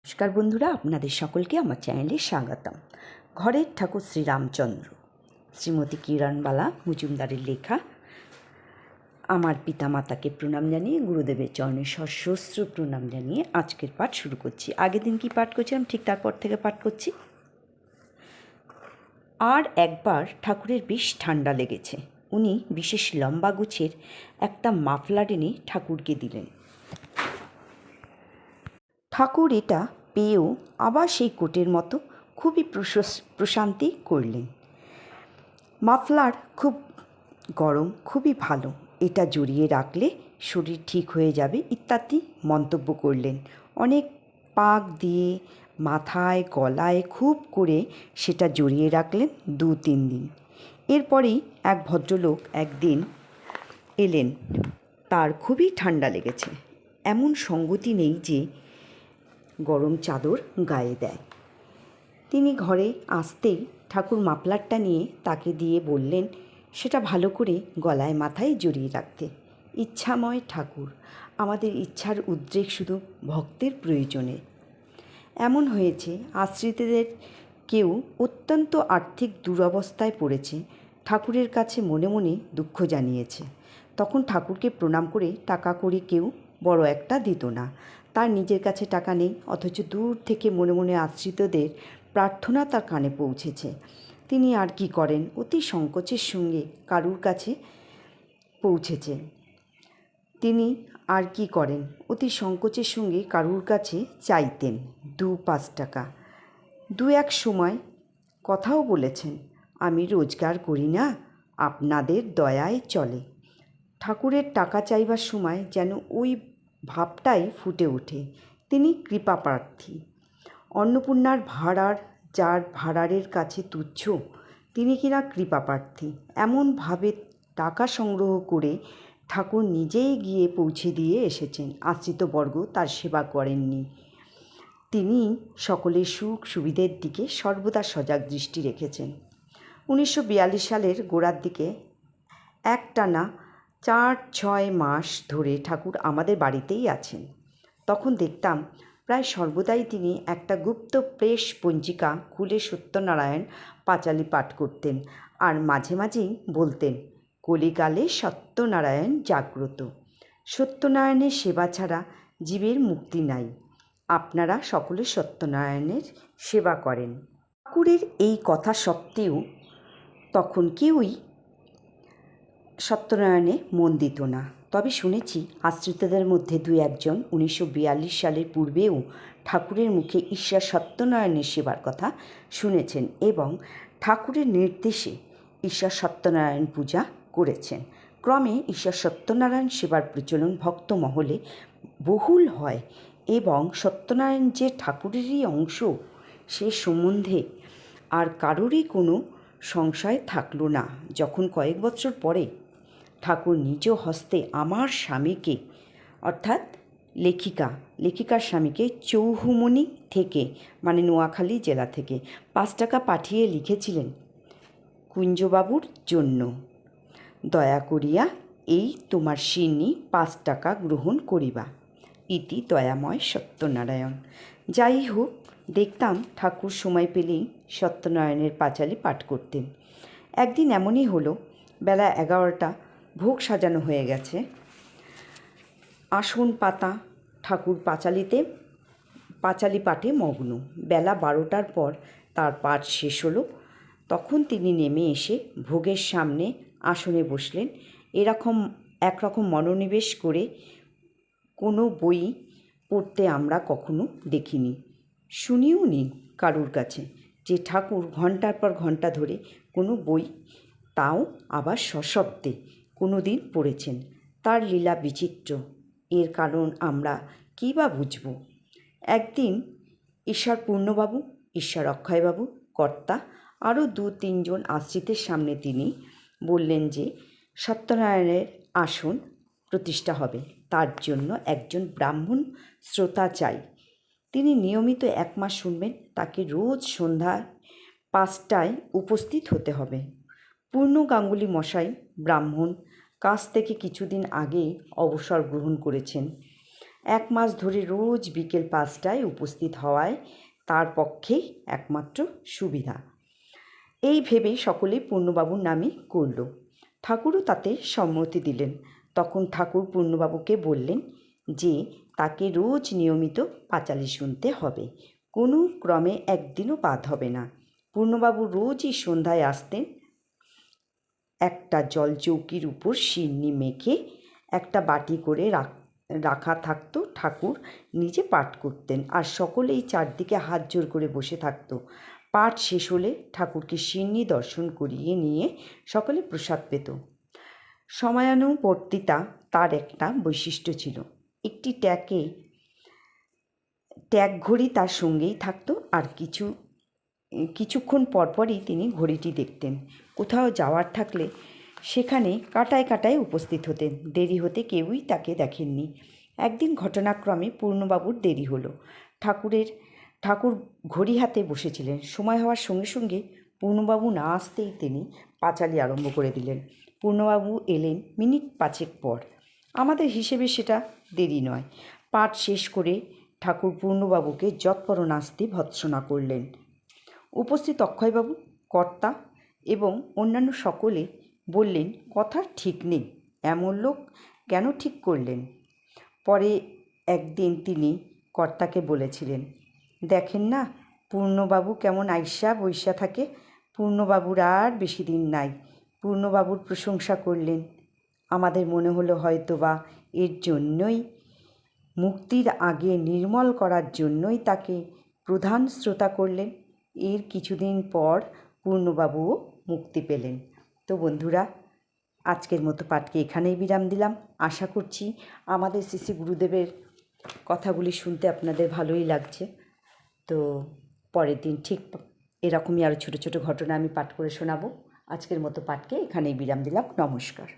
নমস্কার বন্ধুরা, আপনাদের সকলকে আমার চ্যানেলে স্বাগতম। ঘরের ঠাকুর শ্রীরামচন্দ্র, শ্রীমতী কিরণবালা মজুমদারের লেখা। আমার পিতামাতাকে প্রণাম জানিয়ে, গুরুদেবের চরণে সহস্র প্রণাম জানিয়ে আজকের পাঠ শুরু করছি। আগের দিন কি পাঠ করছিলাম ঠিক তারপর থেকে পাঠ করছি। আর একবার ঠাকুরের বেশ ঠান্ডা লেগেছে। উনি বিশেষ লম্বা গুছের একটা মাফলার এনে ঠাকুরকে দিলেন। ঠাকুর এটা পেয়েও আবার সেই কোটের মতো খুবই প্রশান্তি করলেন। মাফলার খুব গরম, খুবই ভালো, এটা জড়িয়ে রাখলে শরীর ঠিক হয়ে যাবে ইত্যাদি মন্তব্য করলেন। অনেক পাক দিয়ে মাথায় গলায় খুব করে সেটা জড়িয়ে রাখলেন 2-3 দিন। এরপরেই এক ভদ্রলোক একদিন এলেন। তার খুবই ঠান্ডা লেগেছে। এমন সঙ্গতি নেই যে গরম চাদর গায়ে দেয়। তিনি ঘরে আসতেই ঠাকুর মাফলারটা নিয়ে তাকে দিয়ে বললেন সেটা ভালো করে গলায় মাথায় জড়িয়ে রাখতে। ইচ্ছাময় ঠাকুর, আমাদের ইচ্ছার উদ্রেক শুধু ভক্তের প্রয়োজনে। এমন হয়েছে, আশ্রিতদের কেউ অত্যন্ত আর্থিক দুরবস্থায় পড়েছে, ঠাকুরের কাছে মনে মনে দুঃখ জানিয়েছে। তখন ঠাকুরকে প্রণাম করে টাকা করে কেউ বড় একটা দিত না। তার নিজের কাছে টাকা নেই, অথচ দূর থেকে মনে মনে আশ্রিতদের প্রার্থনা তার কানে পৌঁছেছে। তিনি আর কি করেন, অতি সংকোচের সঙ্গে কারুর কাছে পৌঁছেছে। তিনি আর কি করেন, অতি সংকোচের সঙ্গে কারুর কাছে চাইতেন 2-5 টাকা। 2-1 সময় কথাও বলেছেন, আমি রোজগার করি না, আপনাদের দয়ায় চলে। ঠাকুরের টাকা চাইবার সময় যেন ওই ভাবটাই ফুটে ওঠে। তিনি কৃপাপ্রার্থী। অন্নপূর্ণার ভাঁড়ার যার ভাঁড়ারের কাছে তুচ্ছ, তিনি কিনা কৃপাপ্রার্থী। এমনভাবে টাকা সংগ্রহ করে ঠাকুর নিজেই গিয়ে পৌঁছে দিয়ে এসেছেন। আশ্রিতবর্গ তার সেবা করেননি। তিনি সকলের সুখ সুবিধের দিকে সর্বদা সজাগ দৃষ্টি রেখেছেন। 1942 সালের গোড়ার দিকে একটানা 4-6 মাস ধরে ঠাকুর আমাদের বাড়িতেই আছেন। তখন দেখতাম প্রায় সর্বদাই তিনি একটা গুপ্ত প্রেস পঞ্জিকা খুলে সত্যনারায়ণ পাঁচালি পাঠ করতেন, আর মাঝে মাঝেই বলতেন, কলিকালে সত্যনারায়ণ জাগ্রত। সত্যনারায়ণের সেবা ছাড়া জীবের মুক্তি নাই। আপনারা সকলে সত্যনারায়ণের সেবা করেন। ঠাকুরের এই কথা সত্ত্বেও তখন কেউই সত্যনারায়ণে মন দিত না। তবে শুনেছি আশ্রিতদের মধ্যে 2-1 জন 1942 সালের পূর্বেও ঠাকুরের মুখে ঈশ্বর সত্যনারায়ণের সেবার কথা শুনেছেন এবং ঠাকুরের নির্দেশে ঈশ্বর সত্যনারায়ণ পূজা করেছেন। ক্রমে ঈশ্বর সত্যনারায়ণ সেবার প্রচলন ভক্ত মহলে বহুল হয় এবং সত্যনারায়ণ যে ঠাকুরেরই অংশ সে সম্বন্ধে আর কারোরই কোনো সংশয় থাকল না। যখন কয়েক বছর পরে ঠাকুর নিজ হস্তে আমার স্বামীকে, অর্থাৎ লেখিকার স্বামীকে চৌহুমনি থেকে, মানে নোয়াখালী জেলা থেকে 5 টাকা পাঠিয়ে লিখেছিলেন, কুঞ্জবাবুর জন্য দয়া করিয়া এই তোমার শিরনি 5 টাকা গ্রহণ করিবা, ইতি দয়াময় সত্যনারায়ণ। যাই হোক, দেখতাম ঠাকুর সময় পেলেই সত্যনারায়ণের পাঁচালি পাঠ করতেন। একদিন এমনই হলো, বেলা 11টা, ভোগ সাজানো হয়ে গেছে, আসন পাতা, ঠাকুর পাঁচালি পাঠে মগ্ন। বেলা 12টার পর তার পাঠ শেষ হলো। তখন তিনি নেমে এসে ভোগের সামনে আসনে বসলেন। একরকম মনোনিবেশ করে কোনো বই পড়তে আমরা কখনো দেখিনি, শুনিও নি কারুর কাছে যে ঠাকুর ঘন্টার পর ঘন্টা ধরে কোনো বই, তাও আবার সশব্দে, কোনো দিন পড়েছেন। তার লীলা বিচিত্র। এর কারণ আমরা কী বা বুঝব। একদিন ঈশ্বর পূর্ণবাবু, ঈশ্বর অক্ষয়বাবু, কর্তা, আরও 2-3 জন আশ্রিতের সামনে তিনি বললেন যে সত্যনারায়ণের আসন প্রতিষ্ঠা হবে, তার জন্য একজন ব্রাহ্মণ শ্রোতা চাই। তিনি নিয়মিত 1 মাস শুনবেন, তাকে রোজ সন্ধ্যা 5টায় উপস্থিত হতে হবে। পূর্ণ গাঙ্গুলি মশাই ব্রাহ্মণ, কাজ থেকে কিছুদিন আগেই অবসর গ্রহণ করেছেন। 1 মাস ধরে রোজ বিকেল 5টায় উপস্থিত হওয়ায় তার পক্ষেই একমাত্র সুবিধা। এই ভেবে সকলেই পূর্ণবাবুর নামই করল। ঠাকুরও তাতে সম্মতি দিলেন। তখন ঠাকুর পূর্ণবাবুকে বললেন যে তাকে রোজ নিয়মিত পাঁচালি শুনতে হবে, কোনো ক্রমে একদিনও বাদ হবে না। পূর্ণবাবু রোজই সন্ধ্যায় আসতেন। একটা জলচৌকির উপর সিন্নি মেখে একটা বাটি করে রাখা থাকতো। ঠাকুর নিজে পাঠ করতেন আর সকলেই চারদিকে হাত জোর করে বসে থাকতো। পাঠ শেষ হলে ঠাকুরকে সিন্নি দর্শন করিয়ে নিয়ে সকলে প্রসাদ পেত। সময়ানুবর্তিতা তার একটা বৈশিষ্ট্য ছিল। একটি ট্যাগ ঘড়ি তার সঙ্গেই থাকতো আর কিছুক্ষণ পরপরই তিনি ঘড়িটি দেখতেন। কোথাও যাওয়ার থাকলে সেখানে কাঁটায় কাঁটায় উপস্থিত হতেন। দেরি হতে কেউই তাকে দেখেননি। একদিন ঘটনাক্রমে পূর্ণবাবুর দেরি হলো। ঠাকুর ঘড়ি হাতে বসেছিলেন। সময় হওয়ার সঙ্গে সঙ্গে পূর্ণবাবু না আসতেই তিনি পাঁচালি আরম্ভ করে দিলেন। পূর্ণবাবু এলেন মিনিট 5 পর। আমাদের হিসেবে সেটা দেরি নয়। পাঠ শেষ করে ঠাকুর পূর্ণবাবুকে যৎপর নাস্তি ভৎসনা করলেন। উপস্থিত অক্ষয়বাবু, কর্তা এবং অন্যান্য সকলে বললেন, কথা ঠিক নেই, এমন লোক কেন ঠিক করলেন? পরে একদিন তিনি কর্তাকে বলেছিলেন, দেখেন না পূর্ণবাবু কেমন আইসা বইসা থাকে। পূর্ণবাবুর আর বেশি দিন নাই। পূর্ণবাবুর প্রশংসা করলেন। আমাদের মনে হলো হয়তোবা এর জন্যই, মুক্তির আগে নির্মল করার জন্যই তাকে প্রধান শ্রোতা করলেন। এর কিছুদিন পর পূর্ণবাবুও মুক্তি পেলেন। তো বন্ধুরা, আজকের মতো পাঠকে এখানেই বিরাম দিলাম। আশা করছি আমাদের শ্রী গুরুদেবের কথাগুলি শুনতে আপনাদের ভালোই লাগছে। তো পরের দিন ঠিক এরকমই আরও ছোটো ছোটো ঘটনা আমি পাঠ করে শোনাবো। আজকের মতো পাঠকে এখানেই বিরাম দিলাম। নমস্কার।